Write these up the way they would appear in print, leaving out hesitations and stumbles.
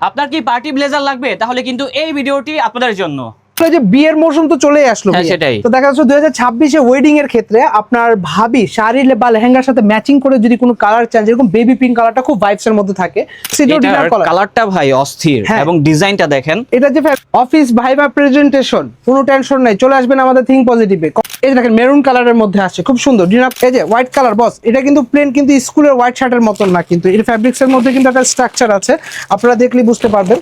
আপনার কি party blazer লাগবে তাহলে কিন্তু এই ভিডিওটি আপনাদের জন্য। যে বিয়ের মৌসুম তো চলে আসলো, সেটাই তো দেখা যাচ্ছে 2026-এ ওয়েডিং এর ক্ষেত্রে আপনার ভাবি শাড়ি বা লেহেঙ্গার সাথে ম্যাচিং করে যদি কোনো কালার চান, যেরকম বেবি পিঙ্ক কালারটা খুব ভাইবস এর মধ্যে থাকে, কালারটা ভাই অস্থির এবং ডিজাইনটা দেখেন। এটা যে অফিস ভাইবা প্রেজেন্টেশন, কোনো টেনশন নাই, চলে আসবেন আমাদের থিঙ্ক পজিটিভে। এই যে দেখেন মেরুন কালারের মধ্যে আসছে, খুব সুন্দর। এই যে হোয়াইট কালার বস, এটা কিন্তু প্লেন, কিন্তু স্কুলের হোয়াইট শার্টের মতন না, কিন্তু এর ফ্যাব্রিক্স এর মধ্যে কিন্তু একটা স্ট্রাকচার আছে, আপনারা দেখলে বুঝতে পারবেন।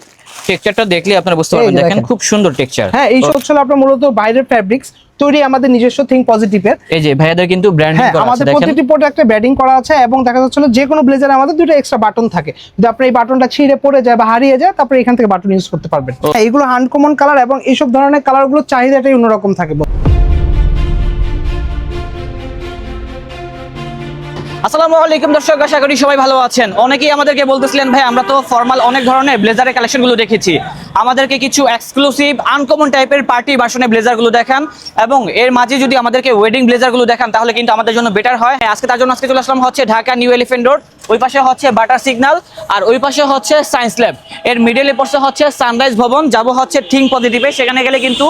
টেক্সচারটা দেখলে আপনারা বুঝতে পারবেন, দেখেন খুব সুন্দর টেক্সচার। হ্যাঁ, এই সব হচ্ছে আপনার মূলত বাইরের ফ্যাব্রিক্স তৈরি আমাদের নিজস্ব থিঙ্ক পজিটিভের। এই যে ভাইয়াদের কিন্তু ব্র্যান্ডিং করা আছে, আমাদের দেখেন প্রতিটি প্রোডাক্টে ব্র্যান্ডিং করা আছে। এবং দেখা যাচ্ছে যে কোনো ব্লেজারে আমাদের দুটো এক্সট্রা বাটন থাকে, যদি আপনি এই বাটনটা ছিঁড়ে পড়ে যায় বা হারিয়ে যায়, তারপরে এখান থেকে বাটন ইউজ করতে পারবেন। এইগুলো আনকমন কালার এবং এইসব ধরনের কালারগুলো চাহিদাটাই অন্যরকম থাকে। আসসালামু আলাইকুম দর্শক, আশা করি সবাই ভালো আছেন। অনেকেই আমাদেরকে বলতেছিলেন ভাই আমরা তো ফর্মাল অনেক ধরনের ব্লেজারের কালেকশনগুলো দেখেছি, আমাদেরকে কিছু এক্সক্লুসিভ আনকমন টাইপের পার্টি ভার্সনের ব্লেজারগুলো দেখান, এবং এর মাঝে যদি আমাদেরকে ওয়েডিং ব্লেজারগুলো দেখান তাহলে কিন্তু আমাদের জন্য বেটার হয়। আজকে তার জন্য আজকে চলে আসলাম হচ্ছে ঢাকা নিউ এলিফ্যান্ট রোড, ওই পাশে হচ্ছে বাটার সিগন্যাল আর ওই পাশে হচ্ছে সায়েন্স ল্যাব, এর মিডলে পড়ছে হচ্ছে সানরাইজ ভবন। যাব হচ্ছে থিঙ্ক পজিটিভে, সেখানে গেলে কিন্তু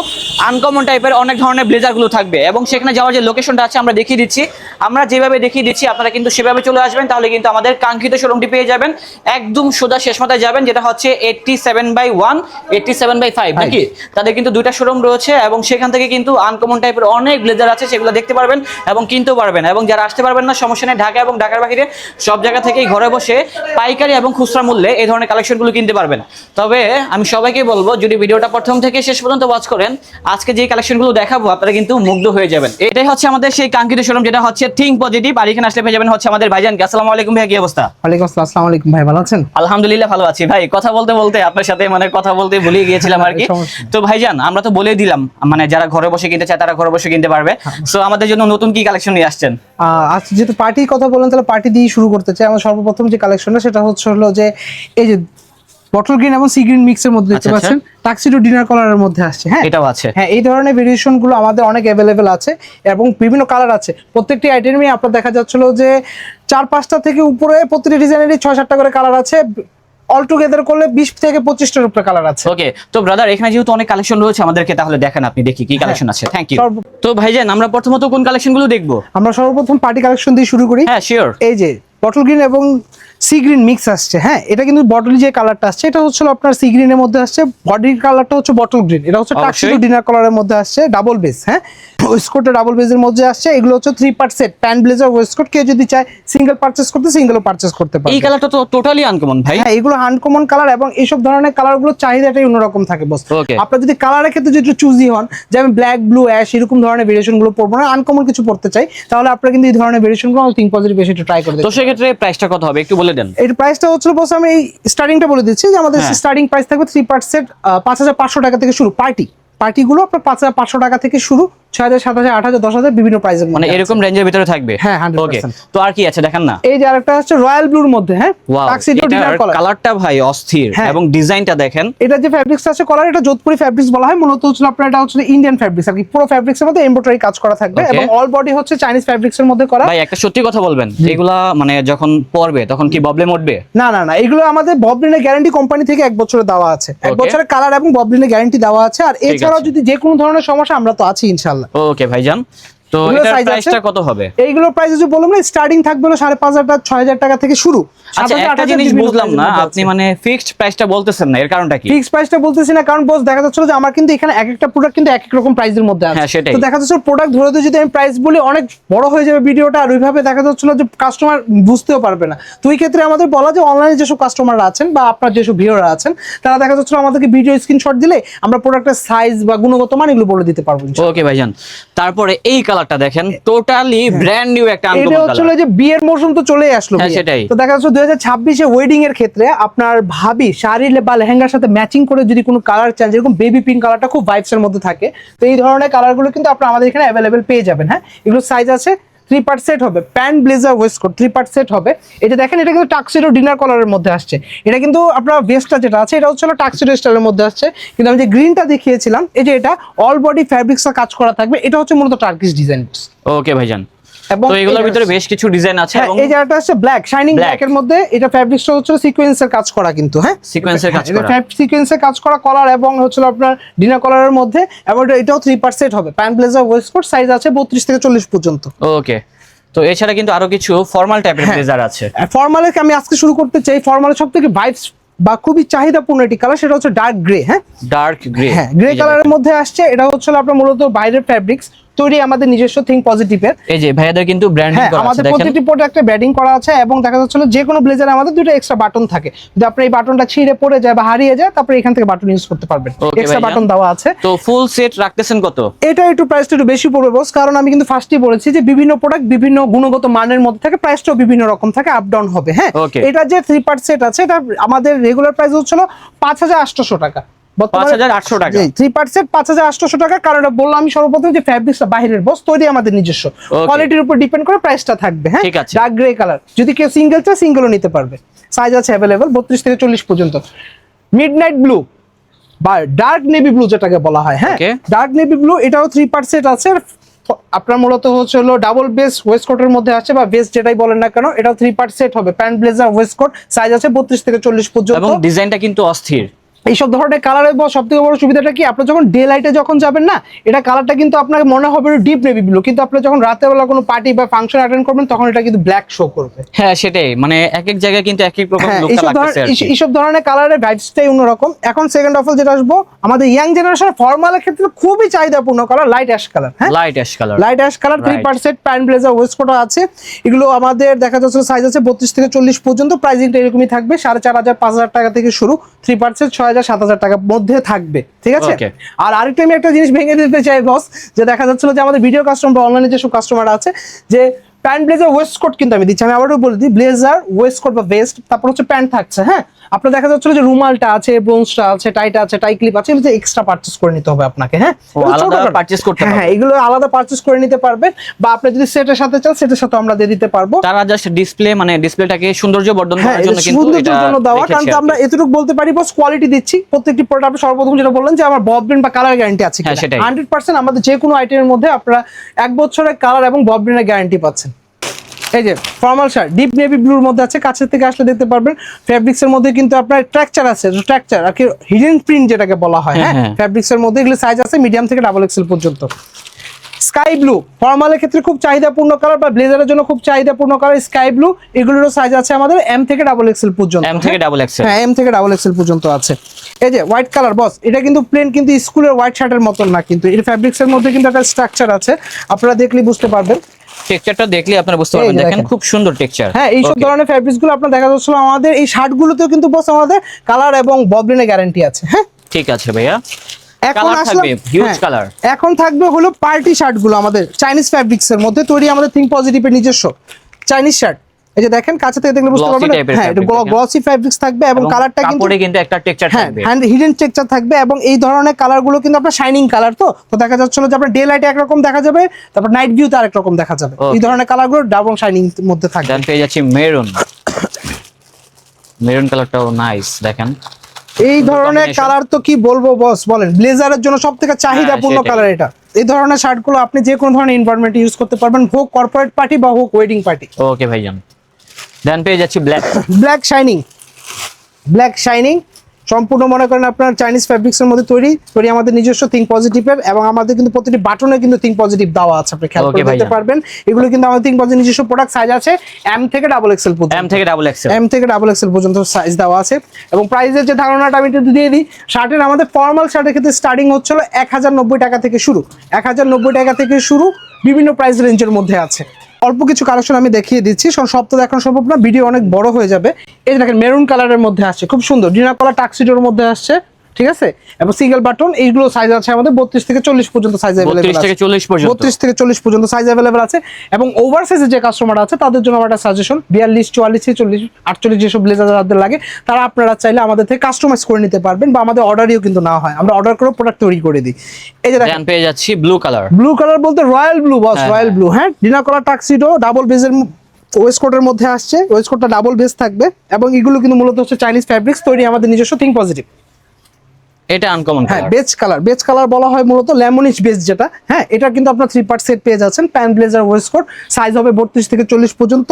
আনকমন টাইপের অনেক ধরনের ব্লেজারগুলো থাকবে, এবং সেখানে যাওয়ার যে লোকেশনটা আছে আমরা দেখিয়ে দিচ্ছি। আমরা যেভাবে দেখিয়ে দিচ্ছি আপনারা কিন্তু সেভাবে চলে আসবেন, তাহলে কিন্তু আমাদের কাঙ্ক্ষিত শোরুমটি পেয়ে যাবেন। একদম সোজা শেষ মাথায় যাবেন, যেটা হচ্ছে 87/1 87/5 নাকি, তাদের কিন্তু দুইটা শোরুম রয়েছে, এবং সেখান থেকে কিন্তু আনকমন টাইপের অনেক ব্লেজার আছে, সেগুলো দেখতে পারবেন এবং কিনতেও পারবেন। এবং যারা আসতে পারবেন না সমস্যা নেই, ঢাকা এবং ঢাকার বাইরে সব জায়গা থেকেই ঘরে বসে পাইকারি এবং খুচরা মূল্যে এই ধরনের কালেকশনগুলো কিনতে পারবেন। তবে আমি সবাইকে বলবো, যদি ভিডিওটা প্রথম থেকে শেষ পর্যন্ত ওয়াচ করেন, আজকে যে কালেকশনগুলো দেখাবো আপনারা কিন্তু মুগ্ধ হয়ে যাবেন। এটাই হচ্ছে আমাদের সেই কাঙ্ক্ষিত শোরুম, যেটা হচ্ছে থিঙ্ক পজিটিভ। আর এখানে আসলে পেয়ে যাবেন হচ্ছে আমাদের ভাইজান। আসসালামু আলাইকুম ভাই, কি অবস্থা? ওয়ালাইকুম আসসালাম। আসসালামু আলাইকুম ভাই, ভালো আছেন? আলহামদুলিল্লাহ ভালো আছি ভাই। কথা বলতে বলতে আপনার সাথে কথা বলতে ভুলে গিয়েছিলাম আর কি। তো ভাইজান আমরা তো বলে দিলাম, যারা ঘরে বসে কিনতে চায় তারা ঘরে বসে কিনতে পারবে। সো আমাদের জন্য নতুন কি কালেকশন নিয়ে আসছেন? আজ যেহেতু পার্টির কথা বলেন, তাহলে পার্টি দিয়ে শুরু করতে চাই। আমার সর্বপ্রথম যে কালেকশনটা সেটা হলো যে এই যে বটল গ্রিন এবং সি গ্রিন মিক্সের মধ্যে দেখতে পাচ্ছেন, টাক্সিডো ডিনার কালারের মধ্যে আসছে। হ্যাঁ, এটাও আছে। হ্যাঁ, এই ধরনের ভেরিয়েশন গুলো আমাদের অনেক অ্যাভেলেবেল আছে এবং বিভিন্ন কালার আছে। প্রত্যেকটি আইটেমই আপনার দেখা যাচ্ছিল যে 4-5টা থেকে উপরে প্রতিটি ডিজাইনেরই 6-7টা করে কালার আছে। অল টুগেদার করলে 20 থেকে 25টার উপরে কালার আছে। ওকে, তো ব্রাদার এখানে যেহেতু অনেক কালেকশন রয়েছে, আমাদেরকে তাহলে দেখেন, আপনি দেখি কি কালেকশন আছে। Thank you. তো ভাইজান আমরা প্রথমত কোন কালেকশনগুলো দেখবো? আমরা সর্বপ্রথম পার্টি কালেকশন দিয়ে শুরু করি। হ্যাঁ শিওর। এই যে বটল গ্রিন এবং সি গ্রিন মিক্স আসছে। হ্যাঁ, এটা কিন্তু বটল যে কালারটা আসছে এটা হচ্ছে আপনার সি গ্রিনের মধ্যে আসছে, বডির কালারটা হচ্ছে বটল গ্রিন, এটা হচ্ছে টাক্সিডো ডিনার কালারের মধ্যে আসছে, ডাবল বেস। হ্যাঁ, ওয়েস্টকোটটা ডাবল বেজের মধ্যে আসছে। এগুলো হচ্ছে 3 part set, pant blazer waistcoat. কেউ যদি চায় সিঙ্গেল পারচেজ করতে, সিঙ্গেলও পারচেজ করতে পারে। এই কালারটা তো টোটালি আনকমন ভাই। হ্যাঁ, এগুলো আনকমন কালার এবং এইসব ধরনের কালারগুলো চাহিদাটাই অন্যরকম থাকে বস। আপনারা যদি কালারের ক্ষেত্রে যদি একটু চুজি হন, যে আমি ব্ল্যাক, ব্লু, অ্যাশ এরকম ধরনের ভেরিয়েশন গুলো পরবো না, আনকমন কিছু পড়তে চাই, তাহলে আপনারা কিন্তু এই ধরনের ভেরিয়েশন গুলো থিঙ্ক পজিটিভ বেশি একটু ট্রাই করে দেখুন। তো সেক্ষেত্রে প্রাইসটা কত হবে একটু বলে দেন। এর প্রাইসটা হচ্ছে বস, আমি এই স্টার্টিংটা বলে দিচ্ছি যে আমাদের স্টার্টিং প্রাইস থাকবে 3 পার্ট সেট 5500 টাকা থেকে শুরু। পার্টিগুলো আপনার 5500 টাকা থেকে শুরু, 6000, 7000, 8000, 10000 বিভিন্ন প্রাইসের মধ্যে, এরকম রেঞ্জের ভিতরে থাকবে। হ্যাঁ 100%। তো আর কি আছে দেখেন না। এই যে আরেকটা হচ্ছে রয়্যাল ব্লুর মধ্যে। হ্যাঁ, টাক্সিডো ডিনার কালার। কালারটা ভাই অস্থির এবং ডিজাইনটা দেখেন। এটা যে ফ্যাব্রিক্স আছে কলার, এটা যোধপুরি ফ্যাব্রিক্স বলা হয়। মূলত হচ্ছে আপনার এটা হচ্ছে ইন্ডিয়ান ফ্যাব্রিক্স আর কি। পুরো ফ্যাব্রিক্সের মধ্যে এমব্রয়ডারি কাজ করা থাকবে এবং অল বডি হচ্ছে চাইনিজ ফ্যাব্রিক্সের মধ্যে করা। ভাই একটা সত্যি কথা বলবেন, এগুলা যখন পরবে তখন কি প্রবলেম উঠবে? না, এগুলো আমাদের ববলিনের গ্যারান্টি কোম্পানি থেকে 1 বছরের দেওয়া আছে। 1 বছরের কালার এবং ববলিনের গ্যারান্টি দেওয়া আছে। আর এছাড়াও যদি যে কোনো ধরনের সমস্যা আমরা তো আছি ইনশাআল্লাহ। ওকে ভাইজান, তো এটার প্রাইসটা কত হবে? এইগুলোর প্রাইস যে বললাম না, স্টার্টিং থাকবে হলো 5500 6000 টাকা থেকে শুরু। আচ্ছা, একটা জিনিস বুঝলাম না, আপনি ফিক্সড প্রাইসটা বলতেছেন না, এর কারণটা কি? ফিক্সড প্রাইসটা বলতেছি না কারণ বস দেখা যাচ্ছে যে আমার কিন্তু এখানে এক একটা প্রোডাক্ট কিন্তু এক এক রকম প্রাইসের মধ্যে আছে। তো দেখা যাচ্ছে প্রোডাক্ট ধরে যদি আমি প্রাইস বলি অনেক বড় হয়ে যাবে ভিডিওটা, আর ওইভাবে দেখা যাচ্ছে যে কাস্টমার বুঝতেও পারবে না। তো এই ক্ষেত্রে আমাদের বলা যে অনলাইনে যেসব কাস্টমাররা আছেন বা আপনার যেসব ভিউয়াররা আছেন, তারা দেখা যাচ্ছে আমাদেরকে ভিডিও স্ক্রিনশট দিলে আমরা প্রোডাক্টের সাইজ বা গুণগত মান এগুলো বলে দিতে পারবো। ওকে ভাইজান, তারপরে এই কালারটা দেখেন, টোটালি ব্র্যান্ড নিউ একটা আনকমন কালার। এটা হচ্ছে যে বিয়ের মৌসুম তো চলে আসলো। সেটাই। তো দেখা যাচ্ছে 2026-এ ওয়েডিং এর ক্ষেত্রে আপনার ভাবি শাড়ি বা লেহেঙ্গার সাথে ম্যাচিং করে যদি কোনো কালার চান, যেরকম বেবি পিঙ্ক কালারটা খুব ভাইবস এর মধ্যে থাকে, তো এই ধরনের কালারগুলো কিন্তু আপনারা আমাদের এখানে অ্যাভেলেবেল পেয়ে যাবেন। হ্যাঁ, এগুলো সাইজ আছে 3 পার্ট সেট হবে, pant blazer waistcoat 3 part set হবে। এটা দেখেন, এটা কিন্তু টাক্সিডো ডিনার কালারের মধ্যে আসছে। এটা কিন্তু আপনার ভেস্টটা যেটা আছে এটা হচ্ছে টাক্সিডো স্টাইলের মধ্যে আসছে, কিন্তু আমি যে গ্রিনটা দেখিয়েছিলাম এই যে এটা অল বডি ফ্যাব্রিক্সে কাজ করা থাকবে, এটা হচ্ছে মূলত টার্কিশ ডিজাইন। ওকে ভাইজান, এবং তো এগুলোর ভিতরে বেশ কিছু ডিজাইন আছে এবং এই জায়গাটা আছে ব্ল্যাক শাইনিং ব্ল্যাক এর মধ্যে, এটা ফ্যাব্রিক্সটা হচ্ছে সিকোয়েন্সের কাজ করা কিন্তু, হ্যাঁ সিকোয়েন্সের কাজ করা, সিকোয়েন্সের কাজ করা কলার এবং হচ্ছে আপনার ডিনার কলারের মধ্যে, এবং এটাও 3 সেট হবে। প্যান্ট ব্লেজার ওয়েস্টকোট সাইজ আছে 32 থেকে 40 পর্যন্ত। ওকে, তো এছাড়া কিন্তু আরো কিছু ফর্মাল টাইপের ব্লেজার আছে। ফর্মালে আমি আজকে শুরু করতে চাই, ফর্মালের সবথেকে ভাইবস বা খুবই চাহিদাপূর্ণ একটি কালার, সেটা হচ্ছে ডার্ক গ্রে। হ্যাঁ ডার্ক গ্রে, হ্যাঁ গ্রে কালারের মধ্যে আসছে। এটা হচ্ছে আপনার মূলত বাইরের ফ্যাব্রিক্স তৈরি আমাদের নিজস্ব থিঙ্ক পজিটিভের। এই যে ভাইয়াদের কিন্তু ব্র্যান্ডিং করা আছে, আমাদের দেখেন প্রতিটি প্রোডাক্টে ব্র্যান্ডিং করা আছে, এবং দেখা যাচ্ছে যে কোনো ব্লেজারে আমাদের দুটো এক্সট্রা বাটন থাকে। যদি আপনি এই বাটনটা ছিঁড়ে পড়ে যায় বা হারিয়ে যায়, তারপরে এখান থেকে বাটন ইউজ করতে পারবেন, এক্সট্রা বাটন দেওয়া আছে। তো ফুল সেট রাখতেছেন কত? এটা একটু প্রাইসটা একটু বেশি পড়বে বস, কারণ আমি কিন্তু ফার্স্টেই বলেছি যে বিভিন্ন প্রোডাক্ট বিভিন্ন গুণগত মানের মধ্যে থাকে, প্রাইসটাও বিভিন্ন রকম থাকে, আপ ডাউন হবে। হ্যাঁ এটা যে 3 পার্ট সেট আছে, এটা আমাদের রেগুলার প্রাইস হচ্ছিল 5800 টাকা, 5800 টাকা 3% 5800 টাকা। কারণ এটা বললাম আমি সর্বপ্রথম যে ফ্যাব্রিক্সটা বাইরের বস, তৈরি আমাদের নিজস্ব, কোয়ালিটির উপর ডিপেন্ড করে প্রাইসটা থাকবে। হ্যাঁ ডার্ক গ্রে কালার, যদি কেউ সিঙ্গেল চায় সিঙ্গেলও নিতে পারবে, সাইজ আছে अवेलेबल 32 থেকে 40 পর্যন্ত। মিডনাইট ব্লু বা ডার্ক নেভি ব্লু যেটাকে বলা হয়, হ্যাঁ ডার্ক নেভি ব্লু, এটাও 3 সেট আছে। আপনার মূলত হচ্ছে হলো ডাবল বেস ওয়েস্টকোটের মধ্যে আছে, বা বেস যেটাই বলেন না কেন, এটাও 3 সেট হবে। প্যান্ট ব্লেজার ওয়েস্টকোট সাইজ আছে 32 থেকে 40 পর্যন্ত, এবং ডিজাইনটা কিন্তু অস্থির। এইসব ধরনের কালারের সব থেকে বড় সুবিধাটা কি, আপনি যখন ডে লাইটে যখন যাবেন না, এটা কালারটা কিন্তু আপনার মনে হবে ডিপ নেভি ব্লু, কিন্তু আপনি যখন রাতের বেলা কোনো পার্টি বা ফাংশন অ্যাটেন্ড করবেন, তখন এটা কিন্তু ব্ল্যাক শো করবে। হ্যাঁ সেটাই, মানে এক এক জায়গায় কিন্তু এক এক রকম লুকটা লাগতেছে আর কি। এইসব ধরনের কালারের ভাইবসটাই অন্যরকম। এখন সেকেন্ড অফ অল যেটা আসবো, আমাদের ইয়াং জেনারেশন ফর্মালের ক্ষেত্রে খুবই চাহিদাপূর্ণ কালার লাইট অ্যাশ কালার। হ্যাঁ light ash colour 3 pant blazer ওয়েস্টকোটও আছে। এগুলো আমাদের দেখা যাচ্ছে সাইজ আছে 32 থেকে 40 পর্যন্ত। প্রাইসিংটা এরকমই থাকবে, 4500 5000 টাকা থেকে শুরু, 3 6000 7000 টাকার মধ্যে থাকবে, ঠিক আছে। আর আরেকটা আমি একটা জিনিস ভেঙে দিতে চাই বস, যে দেখা যাচ্ছিল যে আমাদের ভিডিও কাস্টমার বা অনলাইনে যেসব কাস্টমার আছে, যে প্যান্ট ব্লেজার ওয়েস্টকোট কিন্তু আমি দিচ্ছি, আমি আবারও বলে দিই, ব্লেজার ওয়েস্টকোট বা ভেস্ট, তারপর হচ্ছে প্যান্ট থাকছে। হ্যাঁ আপনার দেখা যাচ্ছিল যে রুমালটা আছে, ব্রোঞ্জটা আছে, টাইটা আছে, টাই ক্লিপ আছে, এগুলো এক্সট্রা পারচেজ করে নিতে হবে আপনাকে। হ্যাঁ আলাদা পারচেজ করতে হবে, হ্যাঁ এগুলো আলাদা পারচেজ করে নিতে পারবেন, বা আপনি যদি সেটের সাথে চান সেটের সাথে আমরা দিয়ে দিতে পারবো। তারা জাস্ট ডিসপ্লে, মানে ডিসপ্লেটাকে সৌন্দর্য বর্ধন করার জন্য কিন্তু এটা দেওয়া, কারণ আমরা এতটুকু বলতে পারি বস, কোয়ালিটি দিচ্ছি প্রত্যেকটি প্রোডাক্ট। আপনি সর্বপ্রথম যেটা বললেন যে আমার বব ব্রেন বা কালার গ্যারান্টি আছে, 100% আমাদের যে কোনো আইটেমের মধ্যে আপনারা 1 বছরের কালার এবং বব ব্রেনের গ্যারান্টি পাচ্ছেন। এই যে ফর্মাল শার্ট ডিপ নেভি ব্লুর মধ্যে আছে, কাছের থেকে আসলে দেখতে পারবেন। ফ্যাব্রিক্সের মধ্যে কিন্তু আপনার স্ট্রাকচার আছে, স্ট্রাকচার আর কি হিডেন প্রিন্ট যেটাকে বলা হয়। হ্যাঁ ফ্যাব্রিক্সের মধ্যে এগুলো সাইজ আছে মিডিয়াম থেকে ডাবল এক্সেল পর্যন্ত। স্কাই ব্লু ফর্মালের ক্ষেত্রে খুব চাহিদাপূর্ণ কালার, বা ব্লেজারের জন্য খুব চাহিদাপূর্ণ কালার স্কাই ব্লু। এগুলোরও সাইজ আছে আমাদের এম থেকে ডাবল এক্সেল পর্যন্ত। এম থেকে ডাবল এক্সেল, হ্যাঁ এম থেকে ডাবল এক্সেল পর্যন্ত আছে। এই যে হোয়াইট কালার বস, এটা কিন্তু প্লেন, কিন্তু স্কুলের হোয়াইট শার্টের মতন না, কিন্তু এর ফ্যাব্রিক্সের মধ্যে কিন্তু একটা স্ট্রাকচার আছে, আপনারা দেখলেই বুঝতে পারবেন। টেক্সচারটা দেখলে আপনারা বুঝতে পারবেন, দেখেন খুব সুন্দর টেক্সচার। হ্যাঁ এইসব ধরনের ফ্যাব্রিক্স গুলো আপনারা দেখা যাচ্ছিল আমাদের এই শার্টগুলোতেও কিন্তু বস আমাদের কালার এবং ববলিনের গ্যারান্টি আছে। হ্যাঁ ঠিক আছে ভাইয়া। এখন আসলে হিউজ কালার, এখন থাকবে হলো পার্টি শার্টগুলো আমাদের চাইনিজ ফ্যাব্রিক্সের মধ্যে তৈরি, আমাদের থিঙ্ক পজিটিভের নিজস্ব চাইনিজ শার্ট। এই যে দেখেন কাছে থেকে দেখলে বুঝতে পারবেন, হ্যাঁ এটা গ্লসি ফ্যাব্রিক্স থাকবে, এবং কালারটা কিন্তু কাপড়ে কিন্তু একটা টেক্সচার থাকবে, হ্যাঁ হিডেন টেক্সচার থাকবে। এবং এই ধরনের কালারগুলো কিন্তু আপনার শাইনিং কালার, তো দেখা যাচ্ছিল যে আপনার ডে লাইটে একরকম দেখা যাবে, তারপর নাইট ভিউতে আরেক রকম দেখা যাবে। এই ধরনের কালারগুলো ডাবল শাইনিং এর মধ্যে থাকবে। দেন পেয়ে যাচ্ছি মেরুন, মেরুন কালারটাও নাইস। দেখেন এই ধরনের কালার তো কি বলবো বস, বলেন ব্লেজারের জন্য সবথেকে চাহিদাপূর্ণ কালার এটা। এই ধরনের শার্টগুলো আপনি যে কোনো ধরনের এনভায়রনমেন্টে ইউজ করতে পারবেন, হোক কর্পোরেট পার্টি বা হোক ওয়েডিং পার্টি। ওকে ভাইজান। দেন পেয়ে যাচ্ছি black, black shining, black shining সম্পূর্ণ মনে করেন আপনার চাইনিজ ফ্যাব্রিক্সের মধ্যে তৈরি আমাদের নিজস্ব থিঙ্ক পজিটিভের, এবং আমাদের কিন্তু প্রতিটি বাটনে কিন্তু থিঙ্ক পজিটিভ দেওয়া আছে, আপনি খেয়াল করে দেখতে পারবেন। এগুলো কিন্তু আমাদের থিঙ্ক পজিটিভ নিজস্ব প্রোডাক্ট, সাইজ আছে এম থেকে ডাবল এক্সেল পর্যন্ত, এম থেকে ডাবল এক্সেল পর্যন্ত সাইজ দেওয়া আছে। এবং প্রাইসের যে ধারণাটা আমি একটু দিয়ে দিই, শার্টের আমাদের ফর্মাল শার্টের ক্ষেত্রে স্টার্টিং হচ্ছিল 1090 টাকা থেকে শুরু, 1090 টাকা থেকে শুরু, বিভিন্ন প্রাইস রেঞ্জের মধ্যে আছে। অল্প কিছু কালেকশন আমি দেখিয়ে দিচ্ছি, সব তো দেখানো সম্ভব না, ভিডিও অনেক বড় হয়ে যাবে। এই দেখেন মেরুন কালারের মধ্যে আসছে, খুব সুন্দর ডিনার কালার টাক্সিডোর মধ্যে আসছে, ঠিক আছে। এবং সিঙ্গেল বাটন, এইগুলো সাইজ আছে আমাদের 32 থেকে 40 পর্যন্ত সাইজ अवेलेबल আছে, 32 থেকে 40 পর্যন্ত সাইজ अवेलेबल আছে। এবং ওভার সাইজের যে কাস্টমার আছে তাদের জন্য একটা সাজেশন, 42 44 40 48 যেসব ব্লেজার যাদের লাগে, তারা আপনারা চাইলে আমাদের থেকে কাস্টমাইজ করে নিতে পারবেন, বা আমাদের অর্ডারিও কিন্তু না হয়, আমরা অর্ডার করে প্রোডাক্ট তৈরি করে দিই। এই যে দেখেন পেয়ে যাচ্ছি ব্লু কালার, ব্লু কালার বলতে রয়্যাল ব্লু বস, রয়্যাল ব্লু। হ্যাঁ ডিনার কালার টাক্সিডো ডাবল বেজের ওয়েস্টকোটের মধ্যে আসছে, ওয়েস্টকোটটা ডাবল বেস থাকবে, এবং এগুলো কিন্তু মূলত হচ্ছে চাইনিজ ফ্যাব্রিক্স তৈরি আমাদের নিজস্ব থিঙ্ক পজিটিভ। এটা আনকমন হ্যাঁ কালার। বেজ কালার বলা হয় মূলত লেমনিশ বেজ যেটা। হ্যাঁ এটা কিন্তু আপনার 3 পার্ট সেট পেয়ে যাচ্ছেন, প্যান্ট ব্লেজার ওয়েস্টকোট, সাইজ হবে 32 থেকে 40 পর্যন্ত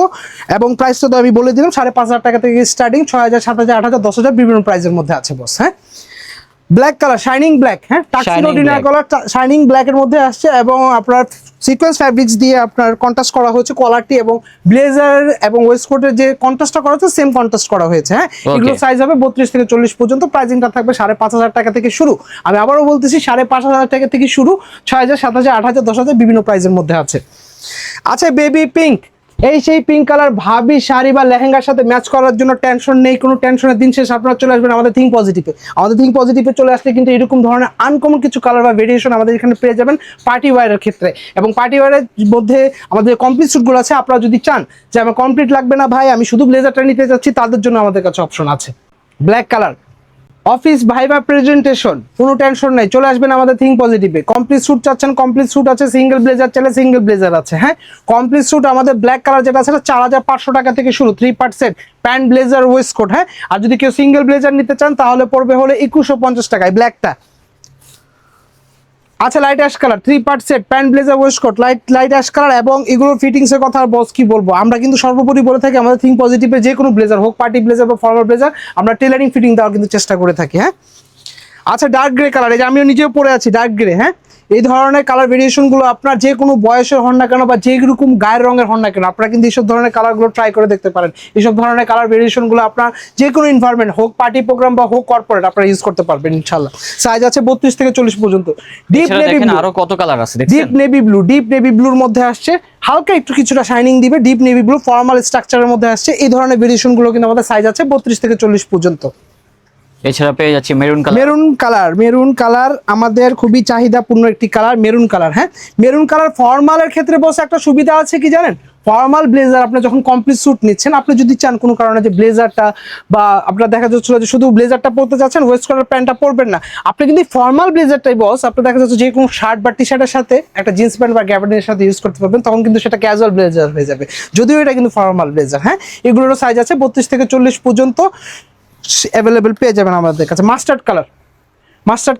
এবং প্রাইসটা তো আমি বলে দিলাম 5,500 টাকা থেকে স্টার্টিং, 6,000 7,000 8,000 10,000 বিভিন্ন প্রাইসের মধ্যে আছে বস। হ্যাঁ ব্ল্যাক কালার, শাইনিং ব্ল্যাক, হ্যাঁ tuxedo dinner colour shining black এর মধ্যে আসছে এবং আপনার সিকোয়েন্স ফ্যাব্রিক্স দিয়ে আপনার কন্ট্রাস্ট করা হয়েছে কলারটি, এবং ব্লেজার এবং ওয়েস্টকোটের যে কন্ট্রাস্টটা করা হয়েছে সেম কন্ট্রাস্ট করা হয়েছে। হ্যাঁ এগুলো সাইজ হবে 32 থেকে 40 পর্যন্ত, প্রাইসিংটা থাকবে 5,500 টাকা থেকে শুরু। আমি আবারও বলতেছি 5,500 টাকা থেকে শুরু, 6,000 7,000 8,000 10,000 বিভিন্ন প্রাইসের মধ্যে আছে। আচ্ছা বেবি পিঙ্ক, এই সেই পিঙ্ক কালার ভাবি শাড়ি বা লেহেঙ্গার সাথে ম্যাচ করার জন্য টেনশন নেই, কোনো টেনশনের দিন শেষ। আপনারা চলে আসবেন আমাদের থিঙ্ক পজিটিভে। আমাদের থিঙ্ক পজিটিভে চলে আসলে কিন্তু এরকম ধরনের আনকমন কিছু কালার বা ভেরিয়েশন আমাদের এখানে পেয়ে যাবেন পার্টি ওয়্যারের ক্ষেত্রে। এবং পার্টি ওয়্যারের মধ্যে আমাদের কমপ্লিট স্যুটগুলো আছে। আপনারা যদি চান যে আমার কমপ্লিট লাগবে না ভাই, আমি শুধু ব্লেজারটা নিতে চাচ্ছি, তাদের জন্য আমাদের কাছে অপশন আছে। Black colour, office viva presentation, কোনো টেনশন নাই, চলে আসবেন আমাদের থিঙ্ক পজিটিভে। কমপ্লিট স্যুট চাচ্ছেন, কমপ্লিট স্যুট আছে, সিঙ্গেল ব্লেজার চাইলে সিঙ্গেল ব্লেজার আছে। হ্যাঁ কমপ্লিট স্যুট আমাদের ব্ল্যাক কালার যেটা আছে 4,500 টাকা থেকে শুরু, 3 part set, pant blazer waistcoat. হ্যাঁ আর যদি কেউ সিঙ্গেল ব্লেজার নিতে চান তাহলে পড়বে হলে 2,150 টাকায় ব্ল্যাকটা। আচ্ছা light ash colour, 3 part set, pant blazer waistcoat, light ash colour. এবং এগুলোর ফিটিংস এর কথা আর বস কি বলবো, আমরা কিন্তু সর্বোপরি বলে থাকি আমাদের থিঙ্ক পজিটিভে যে কোনো ব্লেজার হোক, পার্টি ব্লেজার বা ফর্মাল ব্লেজার, আমরা টেলারিং ফিটিং দেওয়ার কিন্তু চেষ্টা করে থাকি। হ্যাঁ আচ্ছা ডার্ক গ্রে কালার, এই যে আমিও নিজেও পরে আছি ডার্ক গ্রে। হ্যাঁ এই ধরনের কালার ভেরিয়েশনগুলো আপনার যে কোনো বয়সের হন না কেন বা যে রকম গায়ের রঙের হন না কেন, আপনারা কিন্তু এইসব ধরনের কালারগুলো ট্রাই করে দেখতে পারেন। এইসব ধরনের কালার ভেরিয়েশনগুলো আপনার যে কোনো এনভায়রনমেন্ট হোক, পার্টি প্রোগ্রাম বা হোক কর্পোরেট, আপনারা ইউজ করতে পারবেন ইনশাআল্লাহ। সাইজ আছে 32 থেকে 40 পর্যন্ত। ডিপ নেভি ব্লু, আরো কত কালার আছে দেখছেন? ডিপ নেভি ব্লুর মধ্যে আসছে, হালকা একটু কিছুটা শাইনিং দিবে, ডিপ নেভি ব্লু ফর্মাল স্ট্রাকচারের মধ্যে আসছে। এই ধরনের ভেরিয়েশনগুলো কিন্তু আমাদের সাইজ আছে 32 থেকে 40 পর্যন্ত। এছাড়া পেয়ে যাচ্ছি মেরুন কালার আমাদের খুবই চাহিদাপূর্ণ একটি কালার, মেরুন কালার। হ্যাঁ মেরুন কালার ফর্মালের ক্ষেত্রে বসে একটা সুবিধা আছে কি জানেন, ফর্মাল ব্লেজার আপনি যখন কমপ্লিট স্যুট নিচ্ছেন, আপনি যদি চান কোনো কারণে যে ব্লেজারটা বা আপনার দেখা যাচ্ছিল যে শুধু ব্লেজারটা পরতে চাচ্ছেন, ওয়েস্ট কালার প্যান্টটা পরবেন না, আপনি কিন্তু ফর্মাল ব্লেজারটাই বস আপনি দেখা যাচ্ছে যে কোনো শার্ট বা টি শার্টের সাথে একটা জিন্স প্যান্ট বা গ্যাবার্ডিনের সাথে ইউজ করতে পারবেন, তখন কিন্তু সেটা ক্যাজুয়াল ব্লেজার হয়ে যাবে, যদিও এটা কিন্তু ফর্মাল ব্লেজার। হ্যাঁ এগুলোরও সাইজ আছে 32 থেকে 40 পর্যন্ত অ্যাভেলেবেল পেয়ে যাবেন আমাদের কাছে। মাস্টার্ড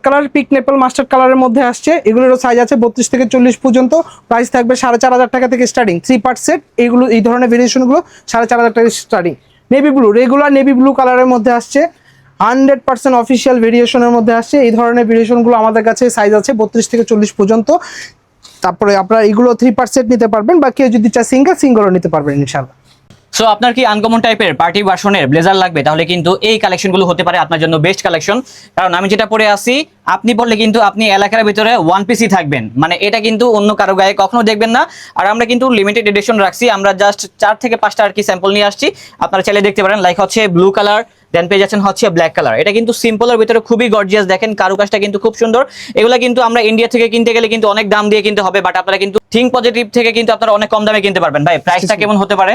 কালার পিক নেপল মাস্টার্ড কালারের মধ্যে আসছে, এগুলোরও সাইজ আছে 32 থেকে 40 পর্যন্ত, প্রাইস থাকবে 4,500 টাকা থেকে স্টার্টিং। 3 পার্ট সেট, এইগুলো এই ধরনের ভেরিয়েশনগুলো 4,500 টাকা starting. Navy blue, regular navy blue কালারের মধ্যে আসছে, 100% অফিসিয়াল ভেরিয়েশনের মধ্যে আসছে। এই ধরনের ভেরিয়েশনগুলো আমাদের কাছে সাইজ আছে 32 থেকে 40 পর্যন্ত। তারপরে আপনারা এগুলো 3 পার্ট সেট নিতে পারবেন, বা কেউ যদি চায় সিঙ্গেলও নিতে পারবেন ইনশাআল্লাহ। সো আপনার কি আনকমন টাইপের পার্টি ভার্সনের ব্লেজার লাগবে, তাহলে কিন্তু এই কালেকশনগুলো হতে পারে আপনার জন্য বেস্ট কালেকশন। কারণ আমি যেটা পরে আসি, আপনি পরলে কিন্তু আপনি এলাকার ভিতরে ওয়ান পিসই থাকবেন, মানে এটা কিন্তু অন্য কারো গায়ে কখনো দেখবেন না। আর আমরা কিন্তু লিমিটেড এডিশন রাখছি, আমরা জাস্ট 4 থেকে 5টা আর কি স্যাম্পল নিয়ে আসছি, আপনারা চাইলে দেখতে পারেন। লাইক হচ্ছে ব্লু কালার, দেন পেয়ে যাচ্ছেন হচ্ছে ব্ল্যাক কালার। এটা কিন্তু সিম্পলের ভিতরে খুবই গর্জিয়াস, দেখেন কারুকাজটা কিন্তু খুব সুন্দর। এগুলা কিন্তু আমরা ইন্ডিয়া থেকে কিনতে গেলে কিন্তু অনেক দাম দিয়ে কিনতে হবে, বাট আপনারা কিন্তু থিঙ্ক পজিটিভ থেকে কিন্তু আপনারা অনেক কম দামে কিনতে পারবেন। ভাই প্রাইসটা কেমন হতে পারে?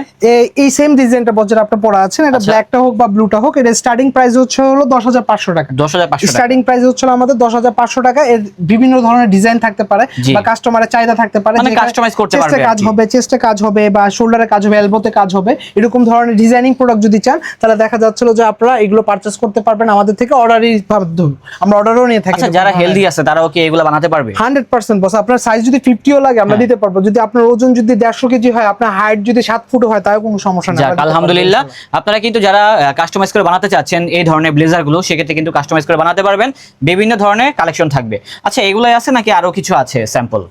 এই সেম ডিজাইনটা বছর আপনারা পড়া আছেন, এটা ব্ল্যাকটা হোক বা ব্লুটা হোক, এটা স্টার্টিং প্রাইস হচ্ছে হলো 10,500 টাকা। 10,500 স্টার্টিং প্রাইস হচ্ছে আমাদের 10,500 টাকা। এর বিভিন্ন ধরনের ডিজাইন থাকতে পারে বা কাস্টমারের চাহিদা থাকতে পারে, মানে কাস্টমাইজ করতে পারবে, চেস্টে কাজ হবে বা শোল্ডারে কাজ হবে, এলবোতে কাজ হবে, এরকম ধরনের ডিজাইনিং প্রোডাক্ট যদি চান তাহলে দেখা যাচ্ছিল যে আপনারা এগুলো পারচেজ করতে পারবেন আমাদের থেকে অর্ডারই মাধ্যমে। আমরা অর্ডারও নিয়ে থাকি। আচ্ছা যারা হেলদি আছে তারাও কি এগুলো বানাতে পারবে? 100% বস। আপনার সাইজ যদি 50ও লাগে আমরা দিতে পারবো। যদি আপনার ওজন যদি 150 কেজি হয়, আপনার হাইট যদি 7 ফুট হয়, তাও কোনো সমস্যা নেই। আলহামদুলিল্লাহ। আপনারা কিন্তু যারা কাস্টমাইজ করে বানাতে চাচ্ছেন এই ধরনের ব্লেজার গুলো, সেক্ষেত্রে কিন্তু কাস্টমাইজ করে বানাতে পারবেন, বিভিন্ন ধরনের কালেকশন থাকবে। আচ্ছা এগুলাই আছে নাকি আরো কিছু আছে স্যাম্পল?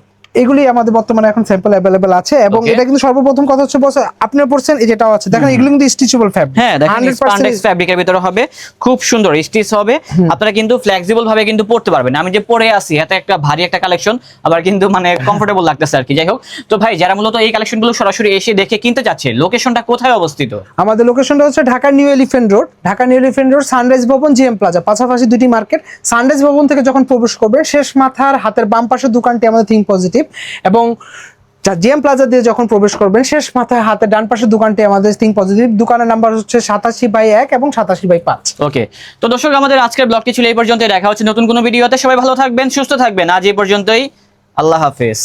এগুলি আমাদের বর্তমানে এখন স্যাম্পল অ্যাভেলেবল আছে। এবং এটা কিন্তু সর্বপ্রথম কথা হচ্ছে বস, আপনার পড়ছেন এই যেটাও আছে, দেখেন এগুলো কিন্তু স্টিচেবল ফ্যাব্রিক। হ্যাঁ দেখেন স্প্যান্ডেক্স ফ্যাব্রিকের ভিতরে হবে, খুব সুন্দর স্টিচ হবে, আপনারা কিন্তু ফ্লেক্সিবল ভাবে কিন্তু পড়তে পারবেন। আমি যে পরে আসি এত একটা ভারী একটা কালেকশন, আবার কিন্তু মানে কমফোর্টেবল লাগতেছে আর কি। যাই হোক, তো ভাই যারা মূলত এই কালেকশনগুলো সরাসরি এসে দেখে কিনতে যাচ্ছে, লোকেশনটা কোথায় অবস্থিত? আমাদের লোকেশনটা হচ্ছে Dhaka new elephant road, sunrise ভবন, জিএম প্লাজা, পাশাপাশি দুটি মার্কেট। সানরাইজ ভবন থেকে যখন প্রবেশ করবে, শেষ মাথার হাতের বাম পাশের দোকানটি আমাদের থিঙ্ক পজিটিভ, এবং জিএম প্লাজা দিয়ে যখন প্রবেশ করবেন, শেষ মাথায় হাতের ডান পাশের দোকানটি আমাদের থিঙ্ক পজিটিভ। দোকানের নাম্বার হচ্ছে 87/1 এবং 87/5। ওকে, তো দর্শক আমাদের আজকের ব্লগটি ছিল এই পর্যন্ত। দেখা হচ্ছে নতুন কোনো ভিডিওতে। সবাই ভালো থাকবেন, সুস্থ থাকবেন। আজ এই পর্যন্তই, আল্লাহ হাফেজ।